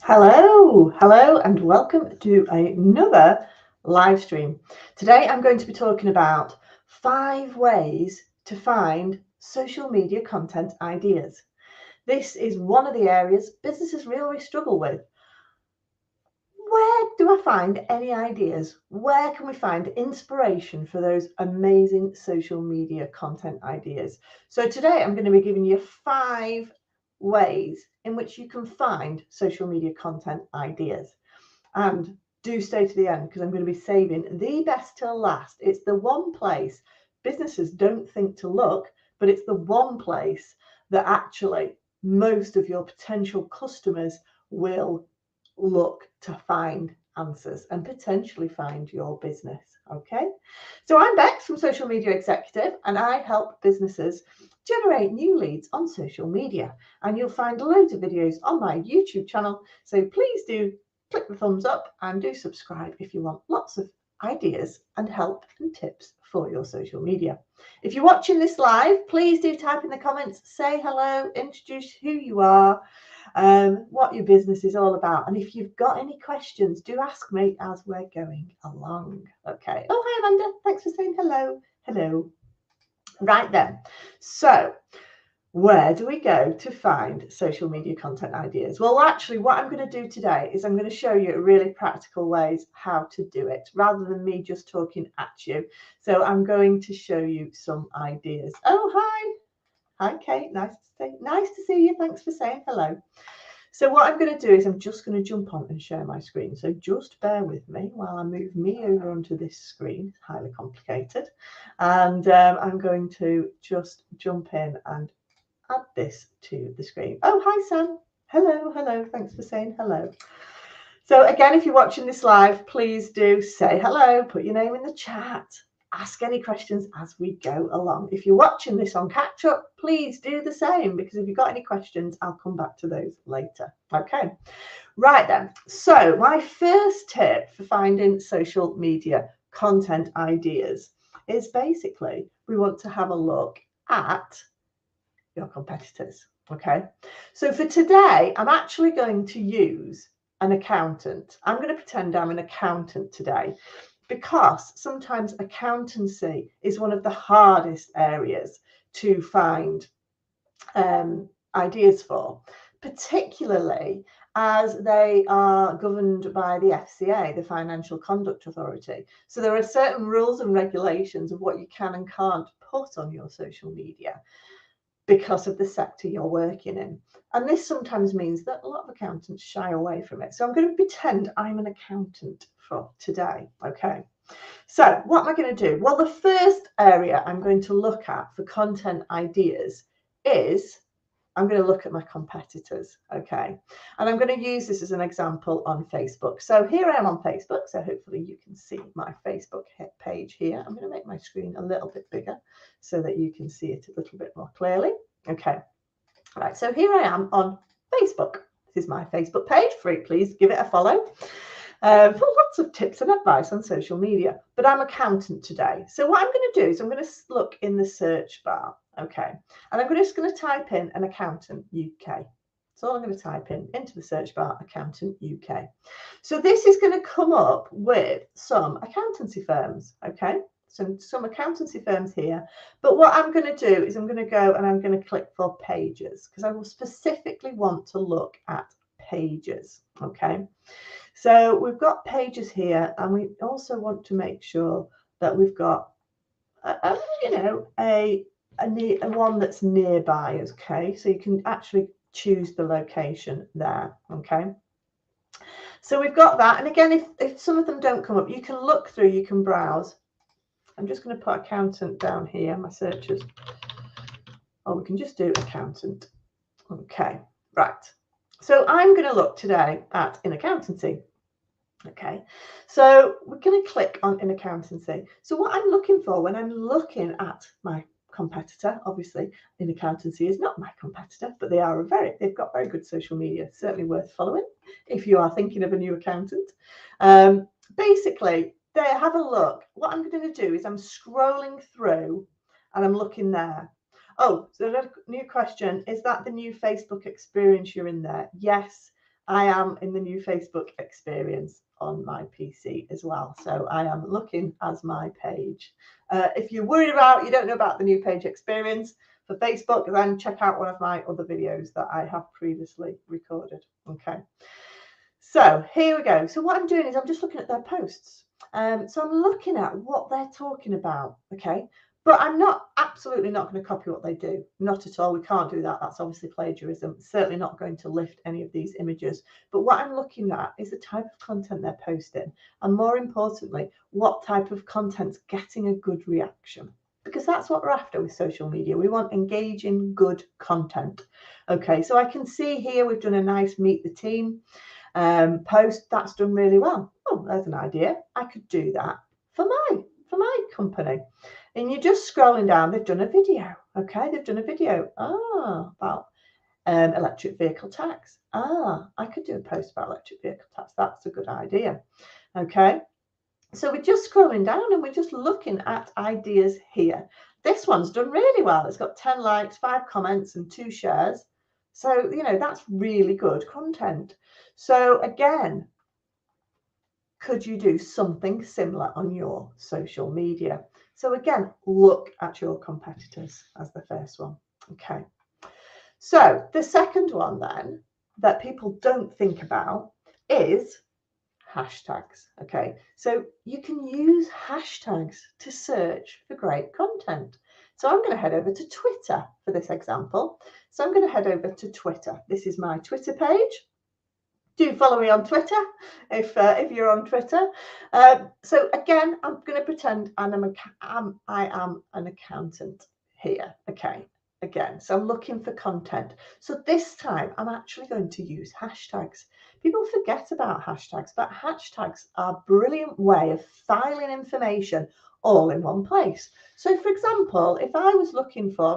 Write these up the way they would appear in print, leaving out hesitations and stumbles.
Hello, and welcome to another live stream. Today I'm going to be talking about 5 ways to find social media content ideas. This is one of the areas businesses really struggle with. Where do I find any ideas? Where can we find inspiration for those amazing social media content ideas? So today I'm going to be giving you 5 ways in which you can find social media content ideas. And do stay to the end because I'm going to be saving the best till last. It's the one place businesses don't think to look, but it's the one place that actually most of your potential customers will look to find answers and potentially find your business. Okay, so I'm Bex from Social Media Executive, and I help businesses generate new leads on social media. And you'll find loads of videos on my YouTube channel, so please do click the thumbs up and do subscribe if you want lots of ideas and help and tips for your social media. If you're watching this live, please do type in the comments, say hello, introduce who you are, what your business is all about. And if you've got any questions, do ask me as we're going along. Okay. Oh, hi, Amanda. Thanks for saying hello. Hello. Right then. So, where do we go to find social media content ideas? Well, actually, what I'm going to do today is I'm going to show you really practical ways how to do it rather than me just talking at you. So I'm going to show you some ideas. Oh, hi. Hi, Kate. Nice to see you. Thanks for saying hello. So what I'm going to do is I'm just going to jump on and share my screen. So just bear with me while I move me over onto this screen. It's highly complicated. And I'm going to just jump in and add this to the screen. Oh, hi, Sam. Hello. Thanks for saying hello. So again, if you're watching this live, please do say hello, put your name in the chat, ask any questions as we go along. If you're watching this on catch up, please do the same, because if you've got any questions, I'll come back to those later. Okay, right then. So my first tip for finding social media content ideas is basically we want to have a look at your competitors. Okay, so for today, I'm actually going to use an accountant. I'm going to pretend I'm an accountant today, because sometimes accountancy is one of the hardest areas to find ideas for, particularly as they are governed by the FCA, the Financial Conduct Authority. So there are certain rules and regulations of what you can and can't put on your social media because of the sector you're working in. And this sometimes means that a lot of accountants shy away from it. So I'm going to pretend I'm an accountant for today. Okay. So what am I going to do? Well, the first area I'm going to look at for content ideas is I'm going to look at my competitors, okay? And I'm going to use this as an example on Facebook. So here I am on Facebook, so hopefully you can see my Facebook page here. I'm going to make my screen a little bit bigger so that you can see it a little bit more clearly. Okay, right, so here I am on Facebook. This is my Facebook page, free, please give it a follow. For lots of tips and advice on social media, but I'm accountant today. So what I'm going to do is I'm going to look in the search bar, okay, and I'm just going to type in an accountant UK. That's all I'm going to type in into the search bar, accountant UK. So this is going to come up with some accountancy firms, okay, some accountancy firms here. But what I'm going to do is I'm going to go and I'm going to click for pages, because I will specifically want to look at pages, okay. So we've got pages here, and we also want to make sure that we've got a one that's nearby. Okay, so you can actually choose the location there. Okay, so we've got that, and again, if some of them don't come up, you can look through, you can browse. I'm just going to put accountant down here, my searches, or we can just do accountant. Okay, right. So I'm going to look today at in accountancy. Okay, so we're going to click on in accountancy. So what I'm looking for when I'm looking at my competitor, obviously in accountancy is not my competitor, but they've got very good social media, certainly worth following if you are thinking of a new accountant. Basically, there, have a look. What I'm going to do is I'm scrolling through and I'm looking there. Oh, so a new question, is that the new Facebook experience you're in there? Yes. I am in the new Facebook experience on my PC as well. So I am looking as my page. If you're worried about, you don't know about the new page experience for Facebook, then check out one of my other videos that I have previously recorded. Okay. So here we go. So what I'm doing is I'm just looking at their posts. So I'm looking at what they're talking about. Okay. But I'm absolutely not going to copy what they do. Not at all. We can't do that. That's obviously plagiarism. Certainly not going to lift any of these images. But what I'm looking at is the type of content they're posting. And more importantly, what type of content's getting a good reaction. Because that's what we're after with social media. We want engaging, good content. Okay, so I can see here we've done a nice meet the team post. That's done really well. Oh, there's an idea. I could do that for my company. And you're just scrolling down, they've done a video. Okay, they've done a video about electric vehicle tax. I could do a post about electric vehicle tax. That's a good idea. Okay, so we're just scrolling down and we're just looking at ideas here. This one's done really well. It's got 10 likes, 5 comments and 2 shares. So, you know, that's really good content. So again, could you do something similar on your social media? So again, look at your competitors as the first one. Okay. So the second one then that people don't think about is hashtags. Okay. So you can use hashtags to search for great content. So I'm going to head over to Twitter for this example. So I'm going to head over to Twitter. This is my Twitter page. Do follow me on Twitter if you're on Twitter. So again, I'm going to pretend I am an accountant here. Okay, again, so I'm looking for content. So this time I'm actually going to use hashtags. People forget about hashtags, but hashtags are a brilliant way of filing information all in one place. So for example, if I was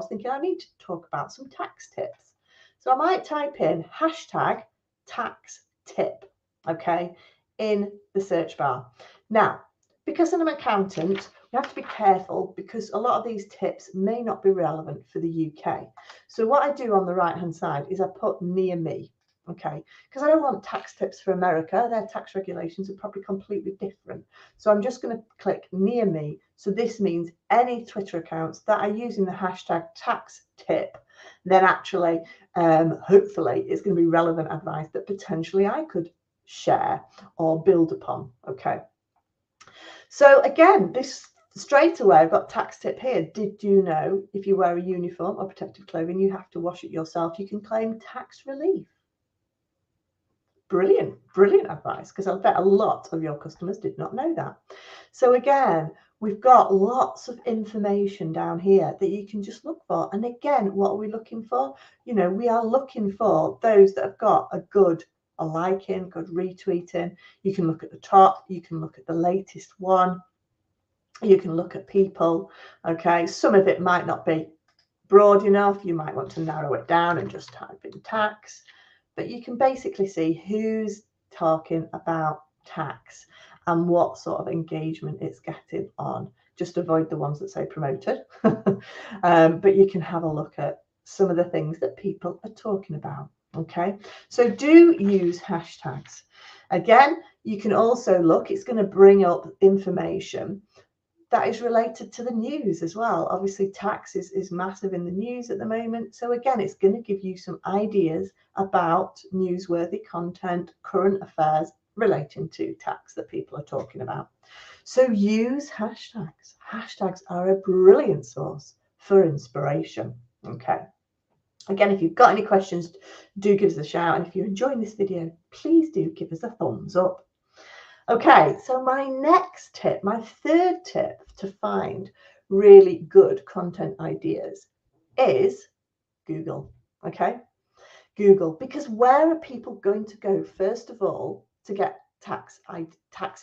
thinking I need to talk about some tax tips. So I might type in hashtag tax tip, okay, in the search bar. Now, because I'm an accountant, we have to be careful because a lot of these tips may not be relevant for the UK. So what I do on the right hand side is I put near me, okay, because I don't want tax tips for America. Their tax regulations are probably completely different. So I'm just going to click near me. So this means any Twitter accounts that are using the hashtag tax tip, then actually hopefully it's going to be relevant advice that potentially I could share or build upon. Okay, so again, this straight away I've got tax tip here. Did you know if you wear a uniform or protective clothing you have to wash it yourself, you can claim tax relief? Brilliant advice, because I bet a lot of your customers did not know that. So again, we've got lots of information down here that you can just look for. And again, what are we looking for? You know, we are looking for those that have got a good liking, good retweeting. You can look at the top, you can look at the latest one, you can look at people. Okay, some of it might not be broad enough. You might want to narrow it down and just type in tax. But you can basically see who's talking about tax and what sort of engagement it's getting on. Just avoid the ones that say promoted. But you can have a look at some of the things that people are talking about. Okay, so do use hashtags. Again, you can also look, it's going to bring up information that is related to the news as well. Obviously, tax is massive in the news at the moment. So again, it's going to give you some ideas about newsworthy content, current affairs relating to tax that people are talking about. So use hashtags. Hashtags are a brilliant source for inspiration. Okay. Again, if you've got any questions, do give us a shout. And if you're enjoying this video, please do give us a thumbs up. Okay, so my next tip, my third tip to find really good content ideas is Google. Okay, Google, because where are people going to go first of all to get tax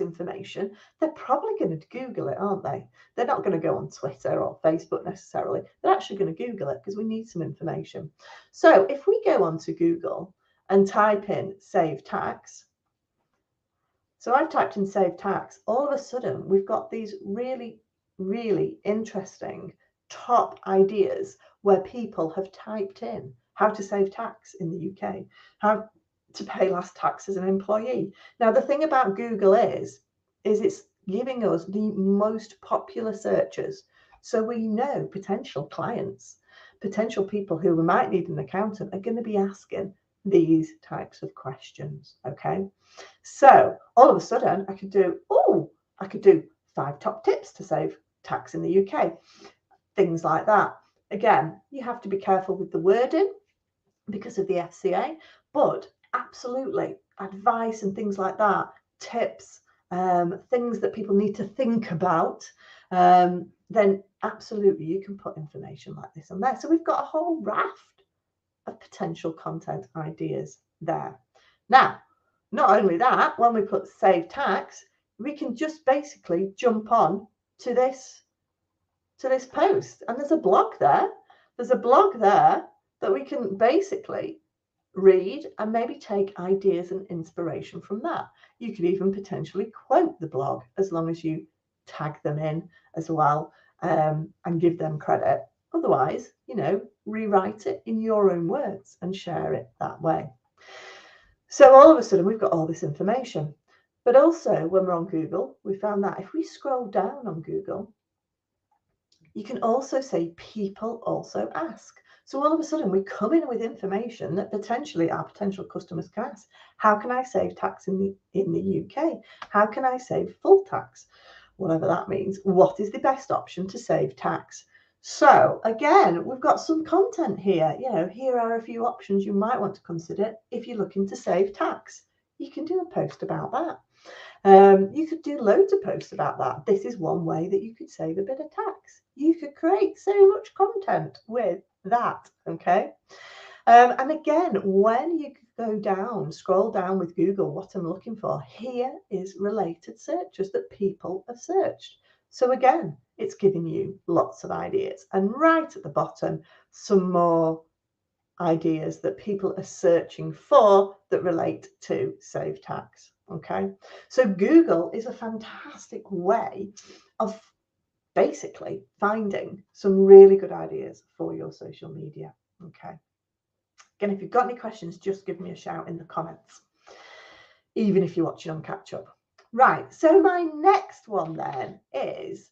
information? They're probably going to Google it, aren't they? They're not going to go on Twitter or Facebook necessarily. They're actually going to Google it because we need some information. So if we go onto Google and type in save tax. So I've typed in save tax. All of a sudden, we've got these really, really interesting top ideas where people have typed in how to save tax in the UK, how to pay last tax as an employee. Now, the thing about Google is it's giving us the most popular searches. So we know potential clients, potential people who we might need an accountant are going to be asking these types of questions. Okay. So all of a sudden I could do 5 top tips to save tax in the UK. Things like that. Again, you have to be careful with the wording because of the FCA, but absolutely advice and things like that, tips, things that people need to think about, then absolutely you can put information like this on there. So we've got a whole raft of potential content ideas there. Now, not only that, when we put save tax, we can just basically jump on to this post, and there's a blog there. There's a blog there that we can basically read and maybe take ideas and inspiration from that. You could even potentially quote the blog as long as you tag them in as well, and give them credit. Otherwise, rewrite it in your own words and share it that way. So all of a sudden we've got all this information. But also when we're on Google, we found that if we scroll down on Google, you can also say people also ask. So all of a sudden we come in with information that potentially our potential customers can ask. How can I save tax in the UK? How can I save full tax? Whatever that means. What is the best option to save tax? So again, we've got some content here. Here are a few options you might want to consider if you're looking to save tax. You can do a post about that. You could do loads of posts about that. This is one way that you could save a bit of tax. You could create so much content with that, okay? And again, when you scroll down with Google, what I'm looking for here is related searches that people have searched. So again, it's giving you lots of ideas. And right at the bottom, some more ideas that people are searching for that relate to save tax. Okay, so Google is a fantastic way of basically finding some really good ideas for your social media. Okay, again, if you've got any questions, just give me a shout in the comments, even if you're watching on catch up. Right, so my next one then is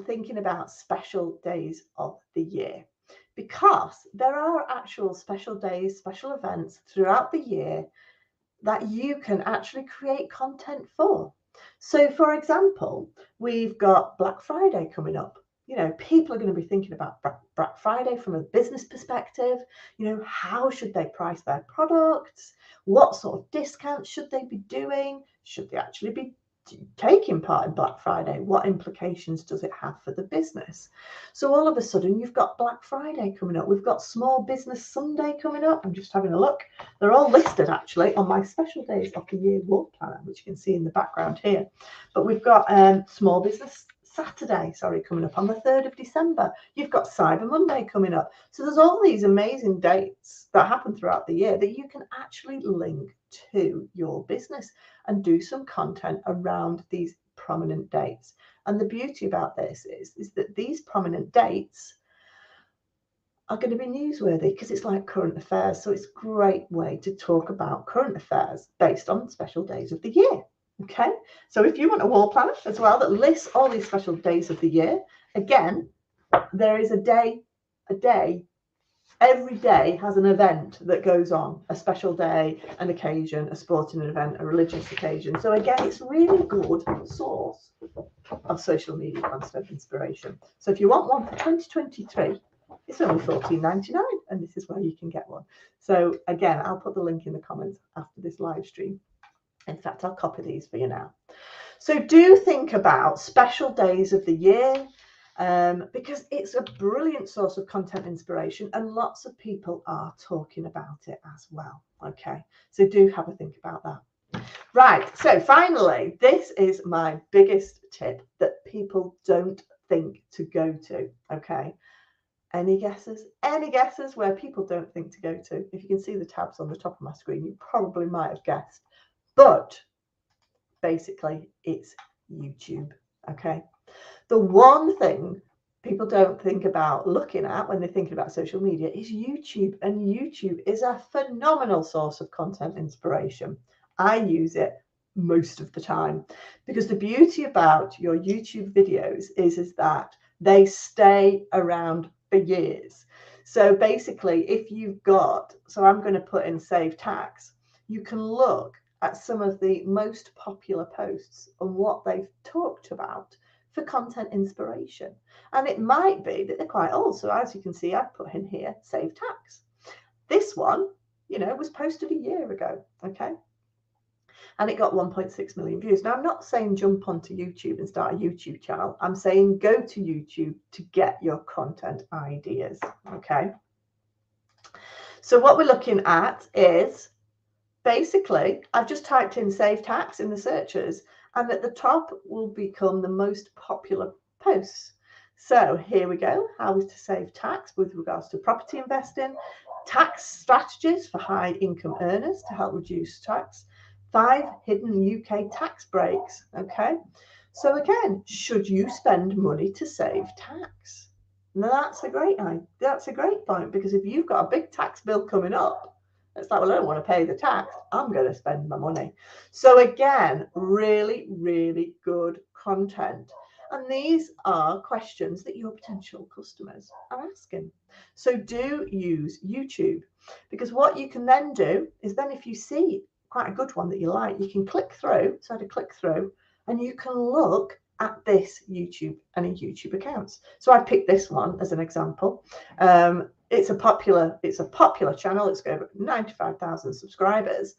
thinking about special days of the year, because there are actual special days, special events throughout the year that you can actually create content for. So for example, we've got Black Friday coming up. People are going to be thinking about Black Friday from a business perspective. How should they price their products? What sort of discounts should they be doing? Should they actually be taking part in Black Friday? What implications does it have for the business? So all of a sudden you've got Black Friday coming up. We've got Small Business Sunday coming up. I'm just having a look. They're all listed actually on my special days of the year wall planner, which you can see in the background here. But we've got Small Business Saturday, coming up on the 3rd of December. You've got Cyber Monday coming up. So there's all these amazing dates that happen throughout the year that you can actually link to your business and do some content around these prominent dates. And the beauty about this is that these prominent dates are going to be newsworthy because it's like current affairs. So it's a great way to talk about current affairs based on special days of the year. Okay, so if you want a wall planner as well that lists all these special days of the year, again, there is a day, every day has an event that goes on, a special day, an occasion, a sporting event, a religious occasion. So again, it's a really good source of social media content inspiration. So if you want one for 2023, it's only $14.99, and this is where you can get one. So again, I'll put the link in the comments after this live stream. In fact, I'll copy these for you now. So do think about special days of the year, because it's a brilliant source of content inspiration and lots of people are talking about it as well. Okay, so do have a think about that. Right, so finally, this is my biggest tip that people don't think to go to. Okay, any guesses? Any guesses where people don't think to go to? If you can see the tabs on the top of my screen, you probably might have guessed. But basically, it's YouTube. Okay. The one thing people don't think about looking at when they're thinking about social media is YouTube. And YouTube is a phenomenal source of content inspiration. I use it most of the time because the beauty about your YouTube videos is that they stay around for years. So basically, if you've got, so I'm going to put in Save Tax, you can look at some of the most popular posts and what they've talked about for content inspiration. And it might be that they're quite old. So as you can see, I've put in here, Save Tax. This one, was posted a year ago, okay? And it got 1.6 million views. Now, I'm not saying jump onto YouTube and start a YouTube channel. I'm saying go to YouTube to get your content ideas, okay? So what we're looking at is basically, I've just typed in Save Tax in the searches, and at the top will become the most popular posts. So here we go, how to save tax with regards to property investing, tax strategies for high income earners to help reduce tax, 5 hidden UK tax breaks. Okay, so again, should you spend money to save tax? Now that's a great point, because if you've got a big tax bill coming up, it's like, well, I don't want to pay the tax. I'm going to spend my money. So again, really, really good content. And these are questions that your potential customers are asking. So do use YouTube, because what you can then do is then if you see quite a good one that you like, you can click through. So I had to click through and you can look at this YouTube and in YouTube accounts. So I picked this one as an example. It's a popular channel. It's got over 95,000 subscribers.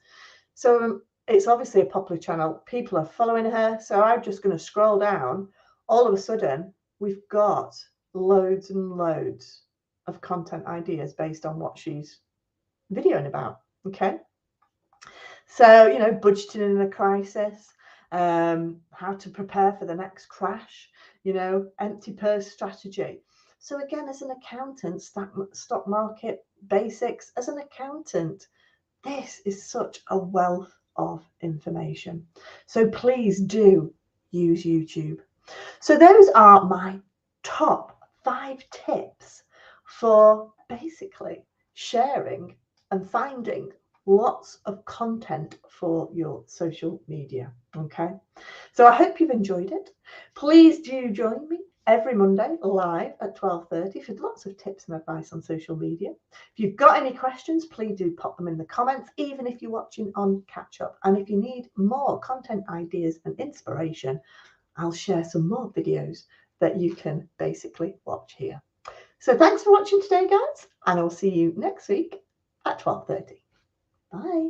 So it's obviously a popular channel. People are following her. So I'm just going to scroll down. All of a sudden, we've got loads and loads of content ideas based on what she's videoing about. Okay. So, budgeting in a crisis, how to prepare for the next crash, empty purse strategy. So again, as an accountant, stock market basics, as an accountant, this is such a wealth of information. So please do use YouTube. So those are my top 5 tips for basically sharing and finding lots of content for your social media. Okay, so I hope you've enjoyed it. Please do join me every Monday live at 12:30 for lots of tips and advice on social media. If you've got any questions, please do pop them in the comments, even if you're watching on catch up. And if you need more content ideas and inspiration, I'll share some more videos that you can basically watch here. So thanks for watching today, guys, and I'll see you next week at 12:30. Bye.